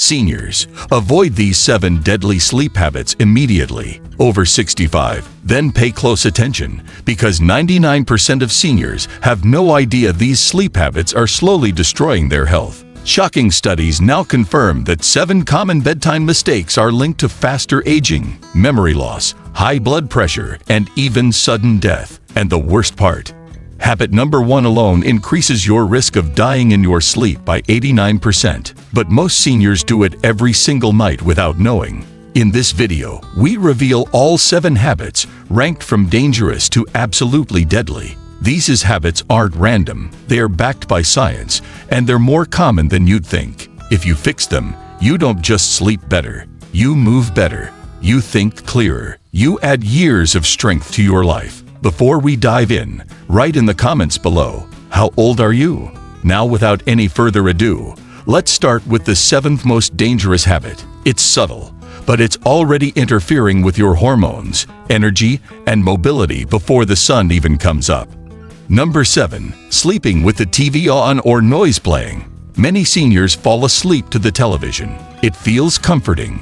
Seniors, avoid these 7 deadly sleep habits immediately. Over 65, then pay close attention, because 99% of seniors have no idea these sleep habits are slowly destroying their health. Shocking studies now confirm that 7 common bedtime mistakes are linked to faster aging, memory loss, high blood pressure, and even sudden death. And the worst part, habit number 1 alone increases your risk of dying in your sleep by 89%. But most seniors do it every single night without knowing. In this video, we reveal all 7 habits ranked from dangerous to absolutely deadly. These habits aren't random, they are backed by science, and they're more common than you'd think. If you fix them, you don't just sleep better, you move better, you think clearer, you add years of strength to your life. Before we dive in, write in the comments below, how old are you? Now, without any further ado, let's start with the 7th most dangerous habit. It's subtle, but it's already interfering with your hormones, energy, and mobility before the sun even comes up. Number 7. Sleeping with the TV on or noise playing. Many seniors fall asleep to the television. It feels comforting,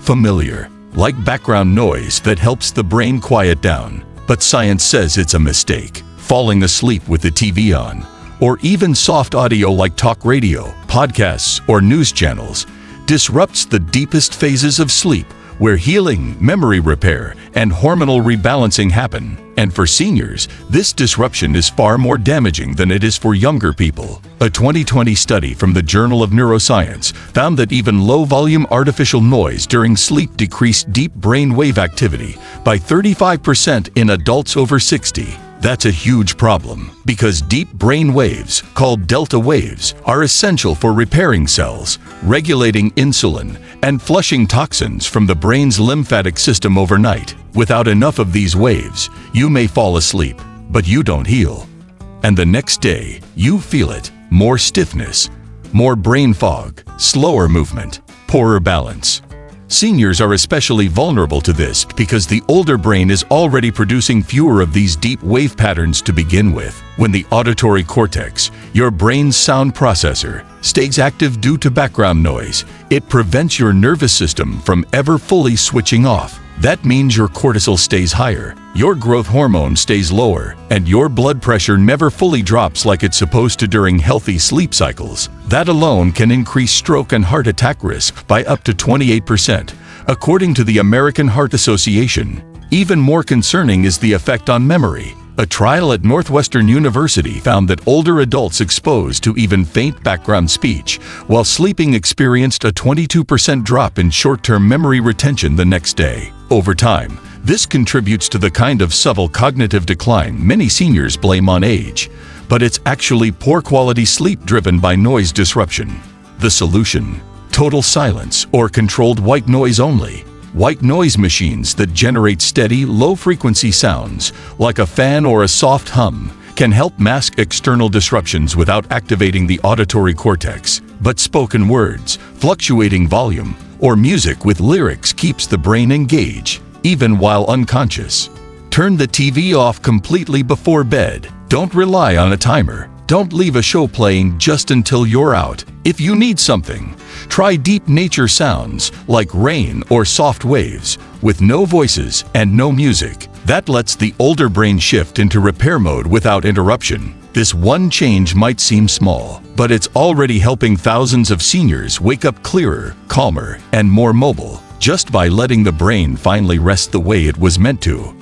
familiar, like background noise that helps the brain quiet down. But science says it's a mistake. Falling asleep with the TV on, or even soft audio like talk radio, podcasts, or news channels, disrupts the deepest phases of sleep, where healing, memory repair, and hormonal rebalancing happen. And for seniors, this disruption is far more damaging than it is for younger people. A 2020 study from the Journal of Neuroscience found that even low-volume artificial noise during sleep decreased deep brain wave activity by 35% in adults over 60. That's a huge problem, because deep brain waves, called delta waves, are essential for repairing cells, regulating insulin, and flushing toxins from the brain's lymphatic system overnight. Without enough of these waves, you may fall asleep, but you don't heal. And the next day, you feel it. More stiffness, more brain fog, slower movement, poorer balance. Seniors are especially vulnerable to this because the older brain is already producing fewer of these deep wave patterns to begin with. When the auditory cortex, your brain's sound processor, stays active due to background noise, it prevents your nervous system from ever fully switching off. That means your cortisol stays higher, your growth hormone stays lower, and your blood pressure never fully drops like it's supposed to during healthy sleep cycles. That alone can increase stroke and heart attack risk by up to 28%, according to the American Heart Association. Even more concerning is the effect on memory. A trial at Northwestern University found that older adults exposed to even faint background speech while sleeping experienced a 22% drop in short-term memory retention the next day. Over time, this contributes to the kind of subtle cognitive decline many seniors blame on age, but it's actually poor quality sleep driven by noise disruption. The solution: total silence or controlled white noise only. White noise machines that generate steady, low-frequency sounds, like a fan or a soft hum, can help mask external disruptions without activating the auditory cortex. But spoken words, fluctuating volume, or music with lyrics keeps the brain engaged, even while unconscious. Turn the TV off completely before bed. Don't rely on a timer. Don't leave a show playing just until you're out. If you need something, try deep nature sounds like rain or soft waves, with no voices and no music. That lets the older brain shift into repair mode without interruption. This one change might seem small, but it's already helping thousands of seniors wake up clearer, calmer, and more mobile, just by letting the brain finally rest the way it was meant to.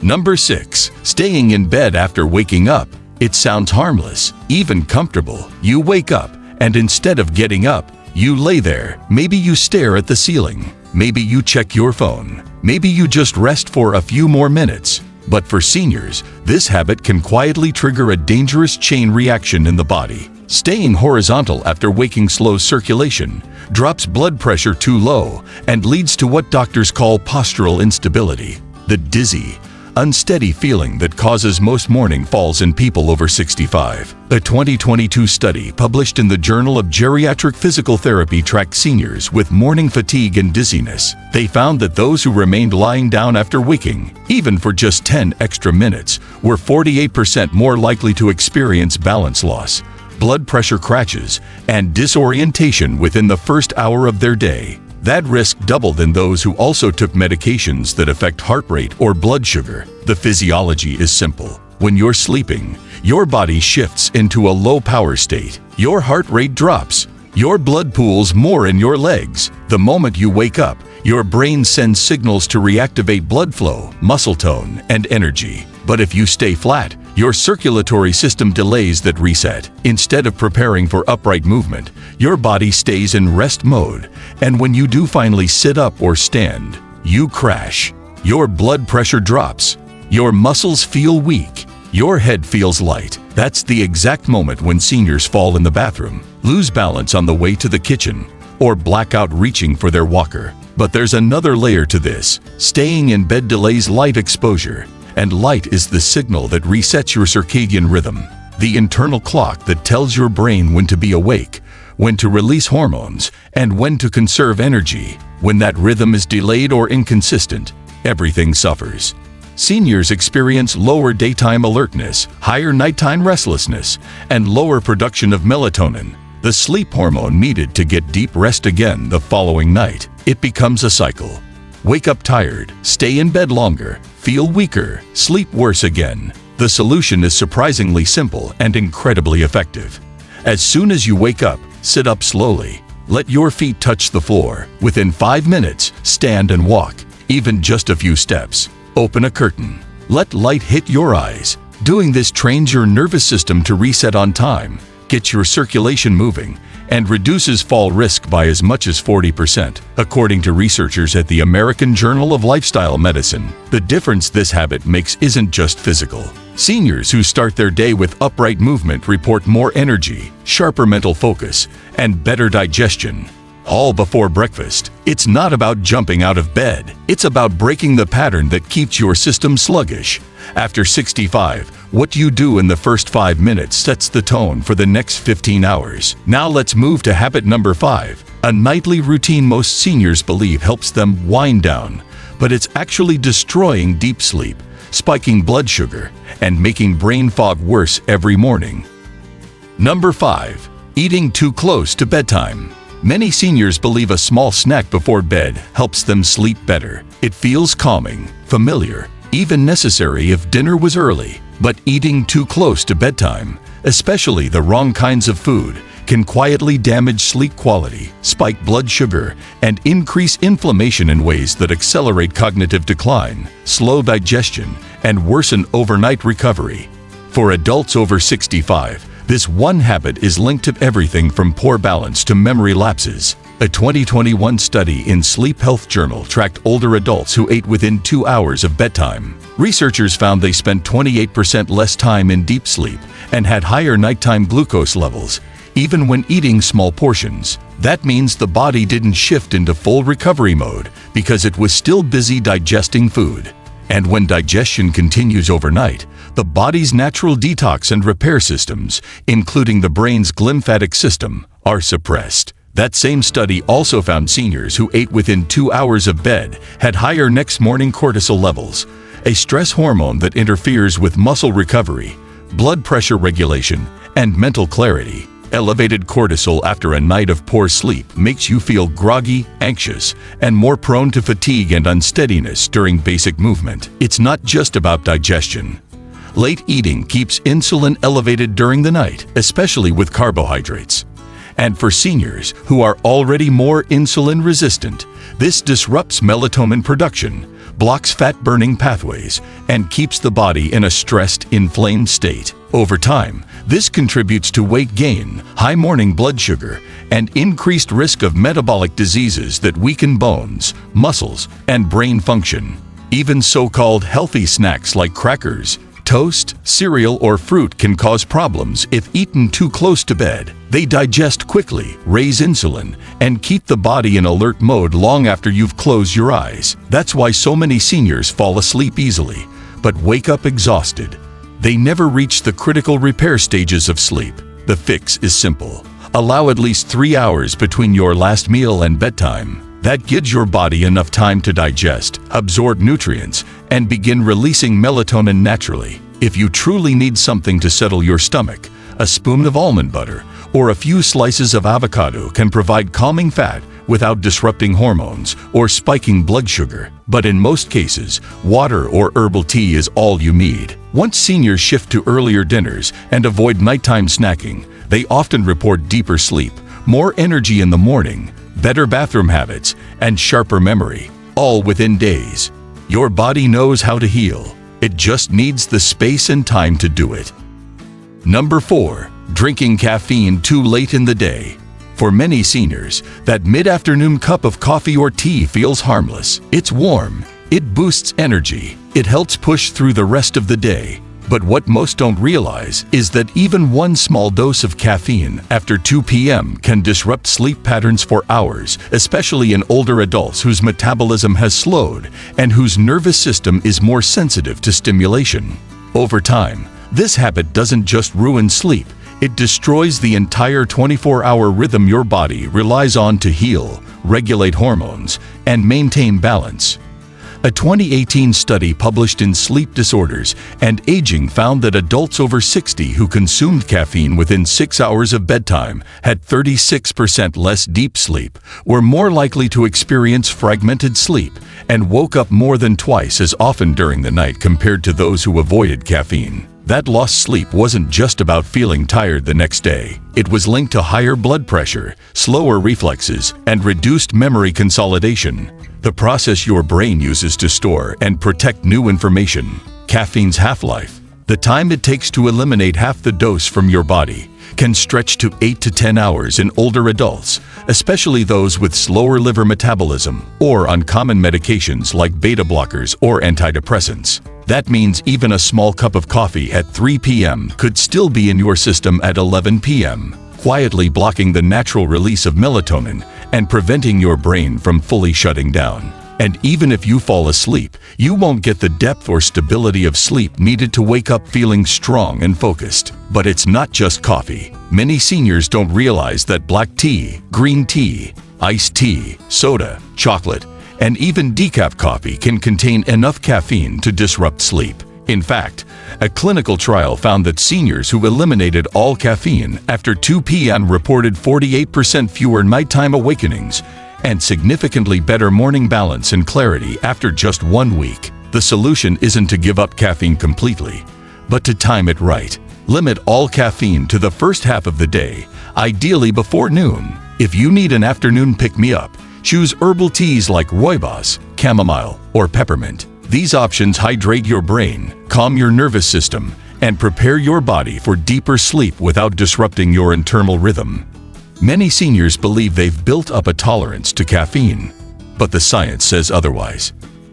Number 6. Staying in bed after waking up. It sounds harmless, even comfortable. You wake up, and instead of getting up, you lay there. Maybe you stare at the ceiling. Maybe you check your phone. Maybe you just rest for a few more minutes. But for seniors, this habit can quietly trigger a dangerous chain reaction in the body. Staying horizontal after waking slows circulation, drops blood pressure too low, and leads to what doctors call postural instability, the dizzy, unsteady feeling that causes most morning falls in people over 65. A 2022 study published in the Journal of Geriatric Physical Therapy tracked seniors with morning fatigue and dizziness. They found that those who remained lying down after waking, even for just 10 extra minutes, were 48% more likely to experience balance loss. blood pressure crashes, and disorientation within the first hour of their day. That risk doubled in those who also took medications that affect heart rate or blood sugar. The physiology is simple. When you're sleeping, your body shifts into a low-power state. Your heart rate drops. Your blood pools more in your legs. The moment you wake up, your brain sends signals to reactivate blood flow, muscle tone, and energy. But if you stay flat, your circulatory system delays that reset. Instead of preparing for upright movement, your body stays in rest mode. And when you do finally sit up or stand, you crash. Your blood pressure drops. Your muscles feel weak. Your head feels light. That's the exact moment when seniors fall in the bathroom, lose balance on the way to the kitchen, or black out reaching for their walker. But there's another layer to this. Staying in bed delays light exposure, and light is the signal that resets your circadian rhythm, the internal clock that tells your brain when to be awake, when to release hormones, and when to conserve energy. When that rhythm is delayed or inconsistent, everything suffers. Seniors experience lower daytime alertness, higher nighttime restlessness, and lower production of melatonin, the sleep hormone needed to get deep rest again the following night. It becomes a cycle. Wake up tired, stay in bed longer, feel weaker, sleep worse again. The solution is surprisingly simple and incredibly effective. As soon as you wake up, sit up slowly. Let your feet touch the floor. Within 5 minutes, stand and walk, even just a few steps. Open a curtain. Let light hit your eyes. Doing this trains your nervous system to reset on time, gets your circulation moving, and reduces fall risk by as much as 40%, according to researchers at the American Journal of Lifestyle Medicine. The difference this habit makes isn't just physical. Seniors who start their day with upright movement report more energy, sharper mental focus, and better digestion, all before breakfast. It's not about jumping out of bed. It's about breaking the pattern that keeps your system sluggish. After 65, what you do in the first 5 minutes sets the tone for the next 15 hours. Now let's move to habit number 5, a nightly routine most seniors believe helps them wind down, but it's actually destroying deep sleep, spiking blood sugar, and making brain fog worse every morning. Number 5, eating too close to bedtime. Many seniors believe a small snack before bed helps them sleep better. It feels calming, familiar, even necessary if dinner was early. But eating too close to bedtime, especially the wrong kinds of food, can quietly damage sleep quality, spike blood sugar, and increase inflammation in ways that accelerate cognitive decline, slow digestion, and worsen overnight recovery. For adults over 65, this one habit is linked to everything from poor balance to memory lapses. A 2021 study in Sleep Health Journal tracked older adults who ate within 2 hours of bedtime. Researchers found they spent 28% less time in deep sleep and had higher nighttime glucose levels, even when eating small portions. That means the body didn't shift into full recovery mode because it was still busy digesting food. And when digestion continues overnight, the body's natural detox and repair systems, including the brain's glymphatic system, are suppressed. That same study also found seniors who ate within 2 hours of bed had higher next morning cortisol levels, a stress hormone that interferes with muscle recovery, blood pressure regulation, and mental clarity. Elevated cortisol after a night of poor sleep makes you feel groggy, anxious, and more prone to fatigue and unsteadiness during basic movement. It's not just about digestion. Late eating keeps insulin elevated during the night, especially with carbohydrates. And for seniors who are already more insulin resistant, this disrupts melatonin production, blocks fat-burning pathways, and keeps the body in a stressed, inflamed state. Over time, this contributes to weight gain, high morning blood sugar, and increased risk of metabolic diseases that weaken bones, muscles, and brain function. Even so-called healthy snacks like crackers, toast, cereal, or fruit can cause problems if eaten too close to bed. They digest quickly, raise insulin, and keep the body in alert mode long after you've closed your eyes. That's why so many seniors fall asleep easily, but wake up exhausted. They never reach the critical repair stages of sleep. The fix is simple. Allow at least 3 hours between your last meal and bedtime. That gives your body enough time to digest, absorb nutrients, and begin releasing melatonin naturally. If you truly need something to settle your stomach, a spoon of almond butter, or a few slices of avocado can provide calming fat without disrupting hormones or spiking blood sugar. But in most cases, water or herbal tea is all you need. Once seniors shift to earlier dinners and avoid nighttime snacking, they often report deeper sleep, more energy in the morning, better bathroom habits, and sharper memory, all within days. Your body knows how to heal. It just needs the space and time to do it. Number 4. Drinking caffeine too late in the day. For many seniors, that mid-afternoon cup of coffee or tea feels harmless. It's warm, it boosts energy, it helps push through the rest of the day. But what most don't realize is that even one small dose of caffeine after 2 p.m. can disrupt sleep patterns for hours, especially in older adults whose metabolism has slowed and whose nervous system is more sensitive to stimulation. Over time, this habit doesn't just ruin sleep, it destroys the entire 24-hour rhythm your body relies on to heal, regulate hormones, and maintain balance. A 2018 study published in Sleep Disorders and Aging found that adults over 60 who consumed caffeine within 6 hours of bedtime had 36% less deep sleep, were more likely to experience fragmented sleep, and woke up more than twice as often during the night compared to those who avoided caffeine. That lost sleep wasn't just about feeling tired the next day. It was linked to higher blood pressure, slower reflexes, and reduced memory consolidation, the process your brain uses to store and protect new information. Caffeine's half-life, the time it takes to eliminate half the dose from your body, can stretch to 8 to 10 hours in older adults, especially those with slower liver metabolism or on common medications like beta blockers or antidepressants. That means even a small cup of coffee at 3 p.m. could still be in your system at 11 p.m., quietly blocking the natural release of melatonin and preventing your brain from fully shutting down. And even if you fall asleep, you won't get the depth or stability of sleep needed to wake up feeling strong and focused. But it's not just coffee. Many seniors don't realize that black tea, green tea, iced tea, soda, chocolate, and even decaf coffee can contain enough caffeine to disrupt sleep. In fact, a clinical trial found that seniors who eliminated all caffeine after 2 p.m. reported 48% fewer nighttime awakenings and significantly better morning balance and clarity after just 1 week. The solution isn't to give up caffeine completely, but to time it right. Limit all caffeine to the first half of the day, ideally before noon. If you need an afternoon pick-me-up, choose herbal teas like rooibos, chamomile, or peppermint. These options hydrate your brain, calm your nervous system, and prepare your body for deeper sleep without disrupting your internal rhythm. Many seniors believe they've built up a tolerance to caffeine, but the science says otherwise.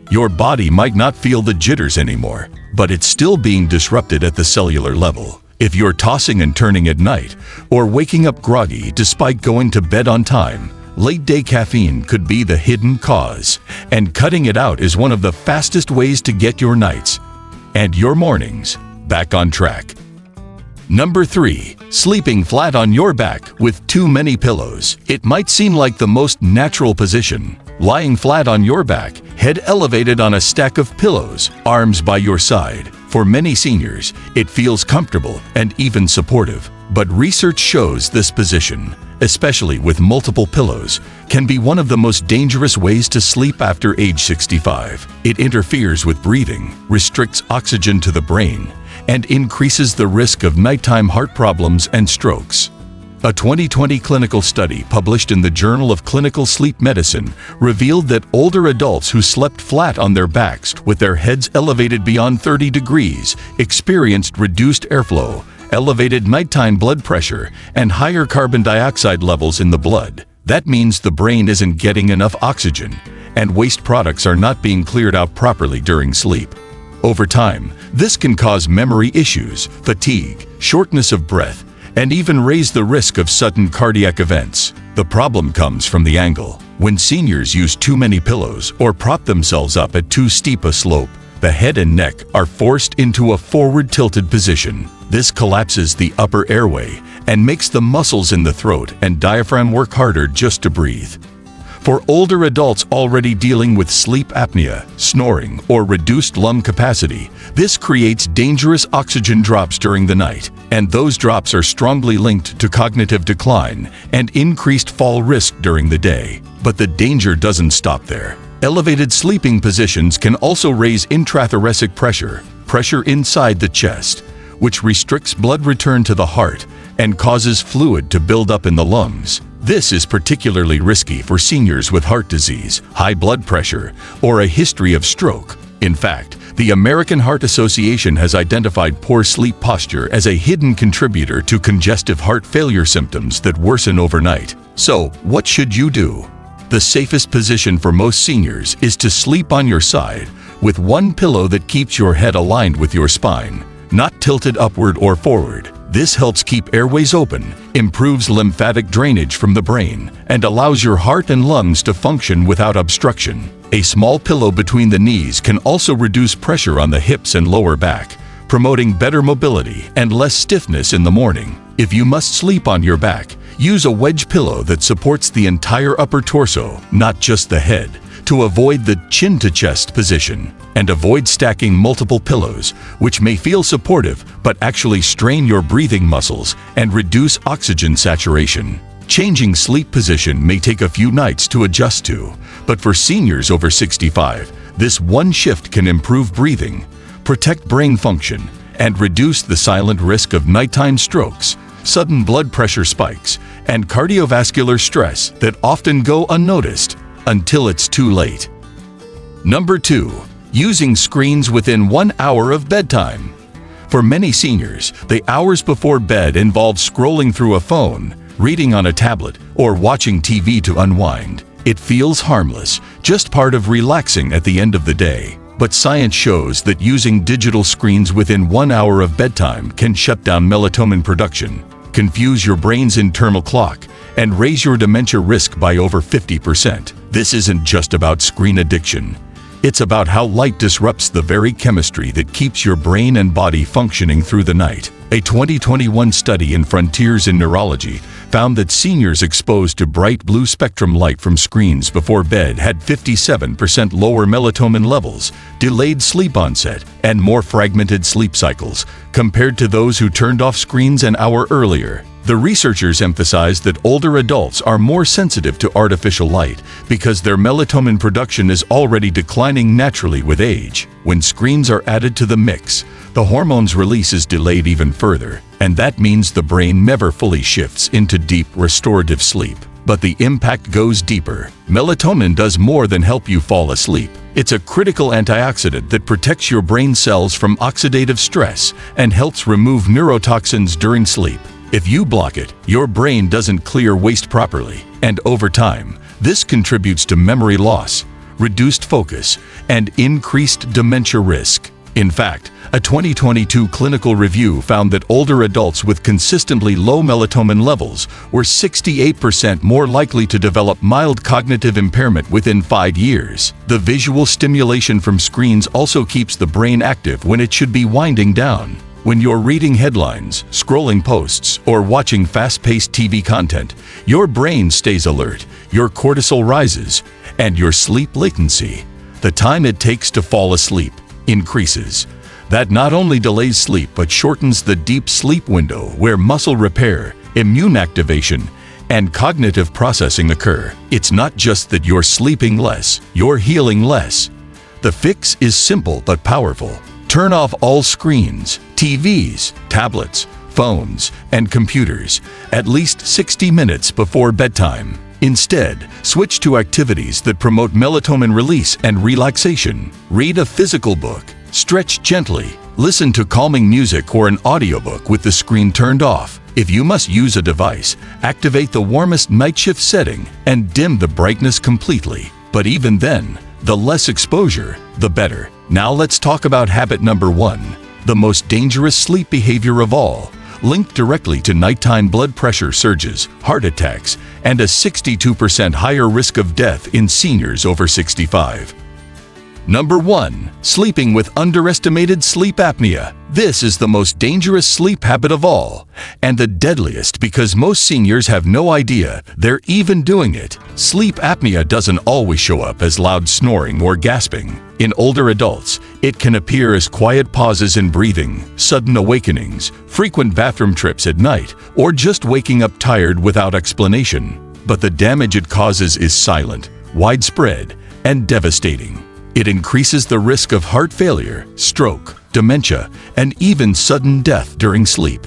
Your body might not feel the jitters anymore, but it's still being disrupted at the cellular level. If you're tossing and turning at night, or waking up groggy despite going to bed on time, late-day caffeine could be the hidden cause, and cutting it out is one of the fastest ways to get your nights and your mornings back on track. Number 3. Sleeping flat on your back with too many pillows. It might seem like the most natural position. Lying flat on your back, head elevated on a stack of pillows, arms by your side. For many seniors, it feels comfortable and even supportive. But research shows this position, especially with multiple pillows, can be one of the most dangerous ways to sleep after age 65. It interferes with breathing, restricts oxygen to the brain, and increases the risk of nighttime heart problems and strokes. A 2020 clinical study published in the Journal of Clinical Sleep Medicine revealed that older adults who slept flat on their backs with their heads elevated beyond 30 degrees experienced reduced airflow, elevated nighttime blood pressure, and higher carbon dioxide levels in the blood. That means the brain isn't getting enough oxygen, and waste products are not being cleared out properly during sleep. Over time, this can cause memory issues, fatigue, shortness of breath, and even raise the risk of sudden cardiac events. The problem comes from the angle. When seniors use too many pillows or prop themselves up at too steep a slope, the head and neck are forced into a forward-tilted position. This collapses the upper airway and makes the muscles in the throat and diaphragm work harder just to breathe. For older adults already dealing with sleep apnea, snoring, or reduced lung capacity, this creates dangerous oxygen drops during the night, and those drops are strongly linked to cognitive decline and increased fall risk during the day. But the danger doesn't stop there. Elevated sleeping positions can also raise intrathoracic pressure inside the chest, which restricts blood return to the heart and causes fluid to build up in the lungs. This is particularly risky for seniors with heart disease, high blood pressure, or a history of stroke. In fact, the American Heart Association has identified poor sleep posture as a hidden contributor to congestive heart failure symptoms that worsen overnight. So, what should you do? The safest position for most seniors is to sleep on your side, with one pillow that keeps your head aligned with your spine, not tilted upward or forward. This helps keep airways open, improves lymphatic drainage from the brain, and allows your heart and lungs to function without obstruction. A small pillow between the knees can also reduce pressure on the hips and lower back, promoting better mobility and less stiffness in the morning. If you must sleep on your back, use a wedge pillow that supports the entire upper torso, not just the head, to avoid the chin-to-chest position, and avoid stacking multiple pillows, which may feel supportive but actually strain your breathing muscles and reduce oxygen saturation. Changing sleep position may take a few nights to adjust to, but for seniors over 65, this one shift can improve breathing, protect brain function, and reduce the silent risk of nighttime strokes, sudden blood pressure spikes, and cardiovascular stress that often go unnoticed until it's too late. Number 2. Using screens within 1 hour of bedtime. For many seniors, the hours before bed involve scrolling through a phone, reading on a tablet, or watching TV to unwind. It feels harmless, just part of relaxing at the end of the day. But science shows that using digital screens within 1 hour of bedtime can shut down melatonin production, confuse your brain's internal clock, and raise your dementia risk by over 50%. This isn't just about screen addiction. It's about how light disrupts the very chemistry that keeps your brain and body functioning through the night. A 2021 study in Frontiers in Neurology found that seniors exposed to bright blue spectrum light from screens before bed had 57% lower melatonin levels, delayed sleep onset, and more fragmented sleep cycles compared to those who turned off screens an hour earlier. The researchers emphasized that older adults are more sensitive to artificial light because their melatonin production is already declining naturally with age. When screens are added to the mix, the hormone's release is delayed even further, and that means the brain never fully shifts into deep restorative sleep. But the impact goes deeper. Melatonin does more than help you fall asleep. It's a critical antioxidant that protects your brain cells from oxidative stress and helps remove neurotoxins during sleep. If you block it, your brain doesn't clear waste properly, and over time, this contributes to memory loss, reduced focus, and increased dementia risk. In fact, a 2022 clinical review found that older adults with consistently low melatonin levels were 68% more likely to develop mild cognitive impairment within 5 years. The visual stimulation from screens also keeps the brain active when it should be winding down. When you're reading headlines, scrolling posts, or watching fast-paced TV content, your brain stays alert, your cortisol rises, and your sleep latency, the time it takes to fall asleep, increases. That not only delays sleep but shortens the deep sleep window where muscle repair, immune activation, and cognitive processing occur. It's not just that you're sleeping less, you're healing less. The fix is simple but powerful. Turn off all screens, TVs, tablets, phones, and computers at least 60 minutes before bedtime. Instead, switch to activities that promote melatonin release and relaxation. Read a physical book, stretch gently, listen to calming music or an audiobook with the screen turned off. If you must use a device, activate the warmest night shift setting and dim the brightness completely. But even then, the less exposure, the better. Now let's talk about habit number 1, the most dangerous sleep behavior of all, linked directly to nighttime blood pressure surges, heart attacks, and a 62% higher risk of death in seniors over 65. Number 1. Sleeping with underestimated sleep apnea. This is the most dangerous sleep habit of all, and the deadliest because most seniors have no idea they're even doing it. Sleep apnea doesn't always show up as loud snoring or gasping. In older adults, it can appear as quiet pauses in breathing, sudden awakenings, frequent bathroom trips at night, or just waking up tired without explanation. But the damage it causes is silent, widespread, and devastating. It increases the risk of heart failure, stroke, dementia, and even sudden death during sleep.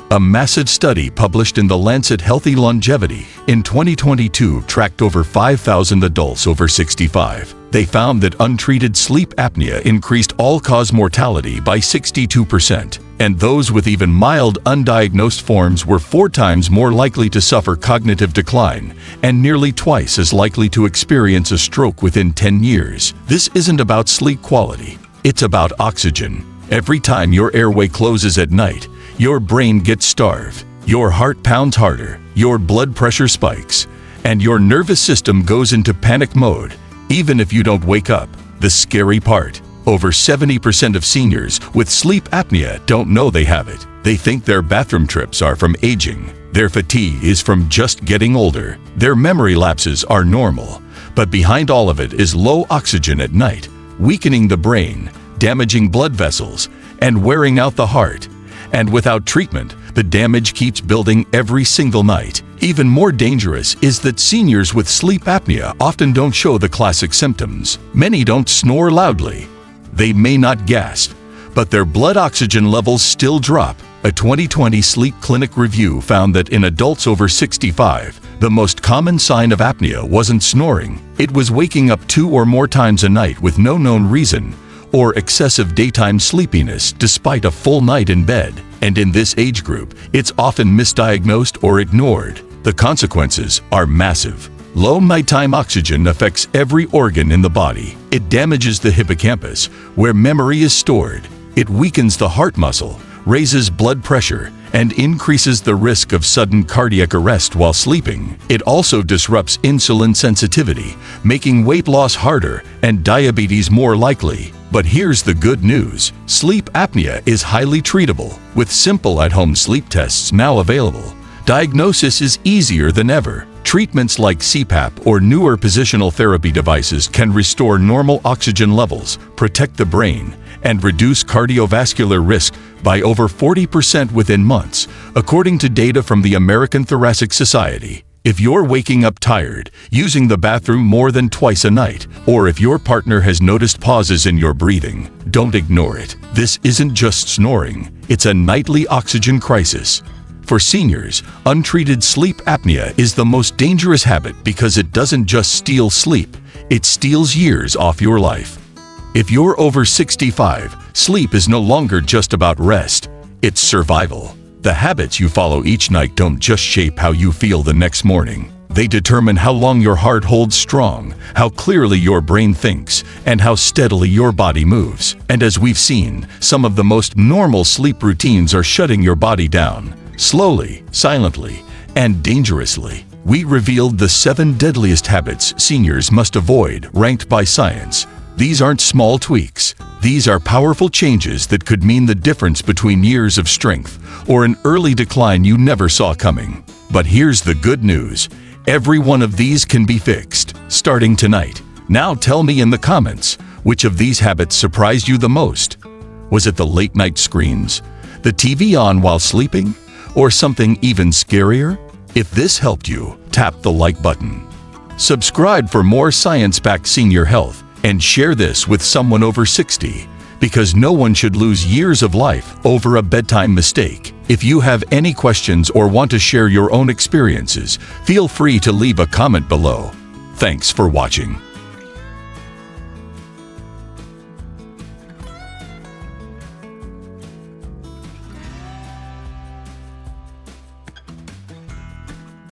A massive study published in The Lancet Healthy Longevity in 2022 tracked over 5,000 adults over 65. They found that untreated sleep apnea increased all-cause mortality by 62%, and those with even mild undiagnosed forms were 4 times more likely to suffer cognitive decline and nearly twice as likely to experience a stroke within 10 years. This isn't about sleep quality, it's about oxygen. Every time your airway closes at night, your brain gets starved, your heart pounds harder, your blood pressure spikes, and your nervous system goes into panic mode, even if you don't wake up. The scary part, over 70% of seniors with sleep apnea don't know they have it. They think their bathroom trips are from aging. Their fatigue is from just getting older. Their memory lapses are normal. But behind all of it is low oxygen at night, weakening the brain, damaging blood vessels, and wearing out the heart. And without treatment, the damage keeps building every single night. Even more dangerous is that seniors with sleep apnea often don't show the classic symptoms. Many don't snore loudly. They may not gasp, but their blood oxygen levels still drop. A 2020 sleep clinic review found that in adults over 65, the most common sign of apnea wasn't snoring. It was waking up 2 or more times a night with no known reason, or excessive daytime sleepiness despite a full night in bed. And in this age group, it's often misdiagnosed or ignored. The consequences are massive. Low nighttime oxygen affects every organ in the body. It damages the hippocampus, where memory is stored. It weakens the heart muscle, raises blood pressure, and increases the risk of sudden cardiac arrest while sleeping. It also disrupts insulin sensitivity, making weight loss harder and diabetes more likely. But here's the good news. Sleep apnea is highly treatable, with simple at-home sleep tests now available. Diagnosis is easier than ever. Treatments like CPAP or newer positional therapy devices can restore normal oxygen levels, protect the brain, and reduce cardiovascular risk by over 40% within months, according to data from the American Thoracic Society. If you're waking up tired, using the bathroom more than twice a night, or if your partner has noticed pauses in your breathing, don't ignore it. This isn't just snoring, it's a nightly oxygen crisis. For seniors, untreated sleep apnea is the most dangerous habit because it doesn't just steal sleep, it steals years off your life. If you're over 65, sleep is no longer just about rest, it's survival. The habits you follow each night don't just shape how you feel the next morning. They determine how long your heart holds strong, how clearly your brain thinks, and how steadily your body moves. And as we've seen, some of the most normal sleep routines are shutting your body down. Slowly, silently, and dangerously. We revealed the 7 deadliest habits seniors must avoid, ranked by science. These aren't small tweaks. These are powerful changes that could mean the difference between years of strength or an early decline you never saw coming. But here's the good news. Every one of these can be fixed, starting tonight. Now tell me in the comments, which of these habits surprised you the most? Was it the late-night screens, the TV on while sleeping, or something even scarier? If this helped you, tap the like button. Subscribe for more science-backed senior health, and share this with someone over 60, because no one should lose years of life over a bedtime mistake. If you have any questions or want to share your own experiences, feel free to leave a comment below. Thanks for watching.